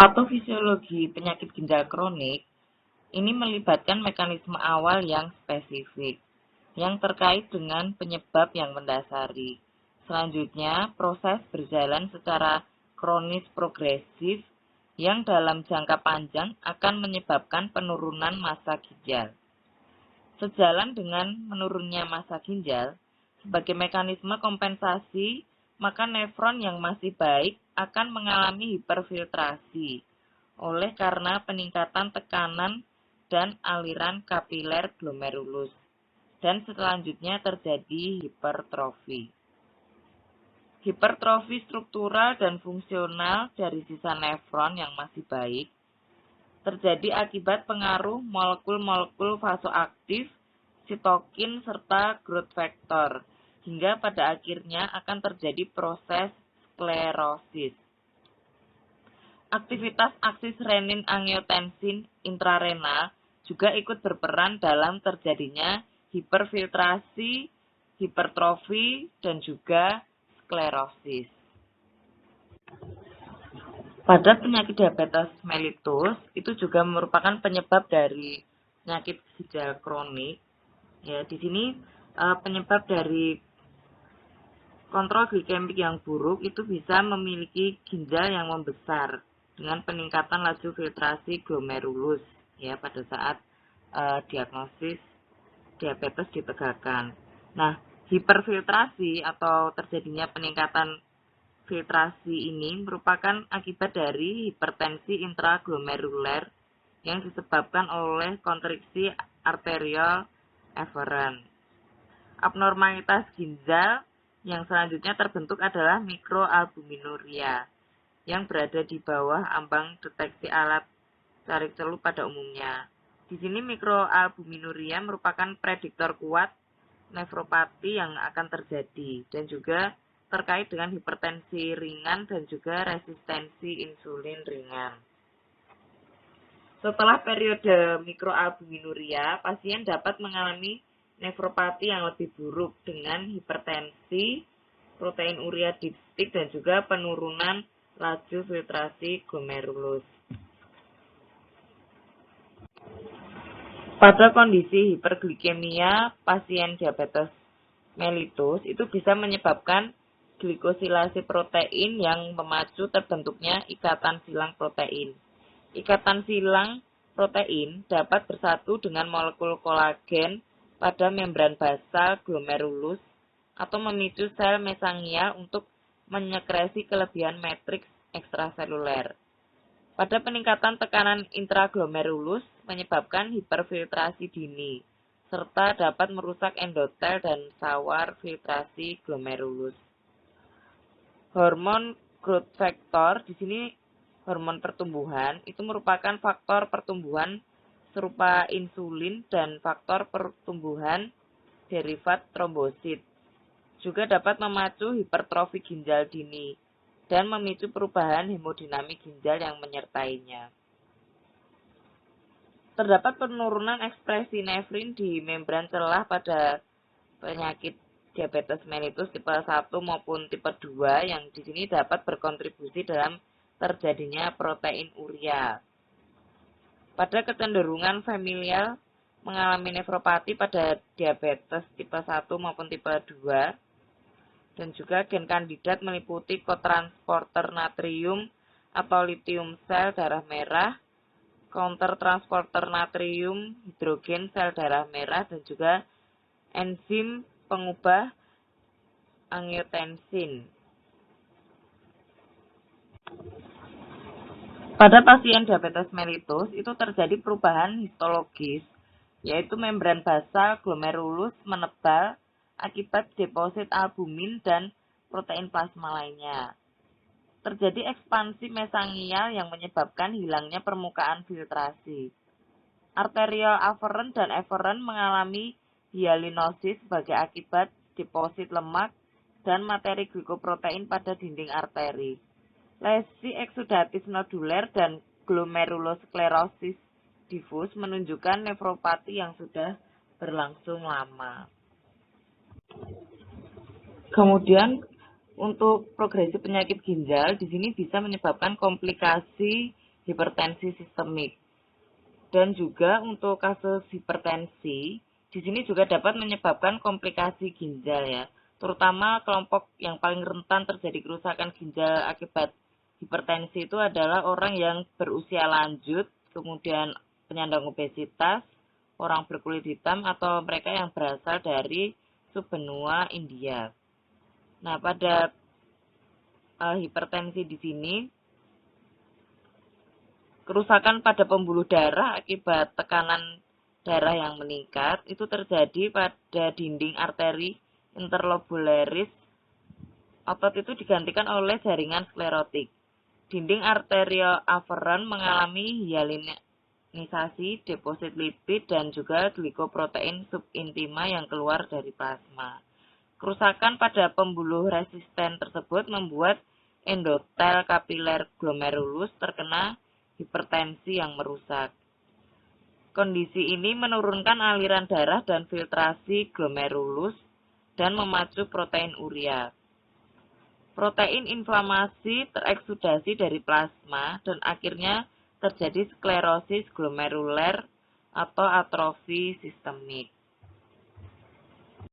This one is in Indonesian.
Patofisiologi penyakit ginjal kronik ini melibatkan mekanisme awal yang spesifik, yang terkait dengan penyebab yang mendasari. Selanjutnya, proses berjalan secara kronis progresif yang dalam jangka panjang akan menyebabkan penurunan massa ginjal. Sejalan dengan menurunnya massa ginjal, sebagai mekanisme kompensasi, maka nefron yang masih baik akan mengalami hiperfiltrasi oleh karena peningkatan tekanan dan aliran kapiler glomerulus, dan selanjutnya terjadi hipertrofi. Hipertrofi struktural dan fungsional dari sisa nefron yang masih baik terjadi akibat pengaruh molekul-molekul vasoaktif, sitokin, serta growth factor, hingga pada akhirnya akan terjadi proses sklerosis. Aktivitas aksis renin-angiotensin intrarenal juga ikut berperan dalam terjadinya hiperfiltrasi, hipertrofi, dan juga sklerosis. Pada penyakit diabetes mellitus itu juga merupakan penyebab dari penyakit ginjal kronik. Ya, di sini penyebab dari kontrol glikemik yang buruk itu bisa memiliki ginjal yang membesar dengan peningkatan laju filtrasi glomerulus ya pada saat diagnosis diabetes ditegakkan. Nah, hiperfiltrasi atau terjadinya peningkatan filtrasi ini merupakan akibat dari hipertensi intraglomeruler yang disebabkan oleh kontriksi arterial efferent. Abnormalitas ginjal yang selanjutnya terbentuk adalah mikroalbuminuria yang berada di bawah ambang deteksi alat tarik celup pada umumnya. Di sini mikroalbuminuria merupakan prediktor kuat nefropati yang akan terjadi dan juga terkait dengan hipertensi ringan dan juga resistensi insulin ringan. Setelah periode mikroalbuminuria, pasien dapat mengalami nefropati yang lebih buruk dengan hipertensi, protein urea dipstik, dan juga penurunan laju filtrasi glomerulus. Pada kondisi hiperglikemia, pasien diabetes mellitus itu bisa menyebabkan glikosilasi protein yang memacu terbentuknya ikatan silang protein. Ikatan silang protein dapat bersatu dengan molekul kolagen pada membran basal glomerulus atau memicu sel mesangial untuk menyekresi kelebihan matriks ekstraseluler. Pada peningkatan tekanan intraglomerulus menyebabkan hiperfiltrasi dini, serta dapat merusak endotel dan sawar filtrasi glomerulus. Hormon growth factor, di sini hormon pertumbuhan, itu merupakan faktor pertumbuhan serupa insulin dan faktor pertumbuhan derivat trombosit. Juga dapat memacu hipertrofi ginjal dini dan memicu perubahan hemodinamik ginjal yang menyertainya. Terdapat penurunan ekspresi nefrin di membran celah pada penyakit diabetes mellitus tipe 1 maupun tipe 2 yang di sini dapat berkontribusi dalam terjadinya protein urea. Pada kecenderungan familial mengalami nefropati pada diabetes tipe 1 maupun tipe 2, dan juga gen kandidat meliputi kotransporter natrium atau litium sel darah merah, counter transporter natrium hidrogen sel darah merah, dan juga enzim pengubah angiotensin. Pada pasien diabetes mellitus itu terjadi perubahan histologis, yaitu membran basal glomerulus menebal akibat deposit albumin dan protein plasma lainnya. Terjadi ekspansi mesangial yang menyebabkan hilangnya permukaan filtrasi. Arterial afferent dan efferent mengalami hyalinosis sebagai akibat deposit lemak dan materi glikoprotein pada dinding arteri. Lesi eksudatif noduler dan glomerulosklerosis difus menunjukkan nefropati yang sudah berlangsung lama. Kemudian untuk progresi penyakit ginjal di sini bisa menyebabkan komplikasi hipertensi sistemik. Dan juga untuk kasus hipertensi, di sini juga dapat menyebabkan komplikasi ginjal ya, terutama kelompok yang paling rentan terjadi kerusakan ginjal akibat hipertensi itu adalah orang yang berusia lanjut, kemudian penyandang obesitas, orang berkulit hitam, atau mereka yang berasal dari subbenua India. Nah, pada hipertensi di sini, kerusakan pada pembuluh darah akibat tekanan darah yang meningkat itu terjadi pada dinding arteri interlobularis. Otot itu digantikan oleh jaringan sklerotik. Dinding arterio aferen mengalami hyalinisasi, deposit lipid, dan juga glikoprotein subintima yang keluar dari plasma. Kerusakan pada pembuluh resisten tersebut membuat endotel kapiler glomerulus terkena hipertensi yang merusak. Kondisi ini menurunkan aliran darah dan filtrasi glomerulus dan memacu protein urea. Protein inflamasi tereksudasi dari plasma dan akhirnya terjadi sklerosis glomeruler atau atrofi sistemik.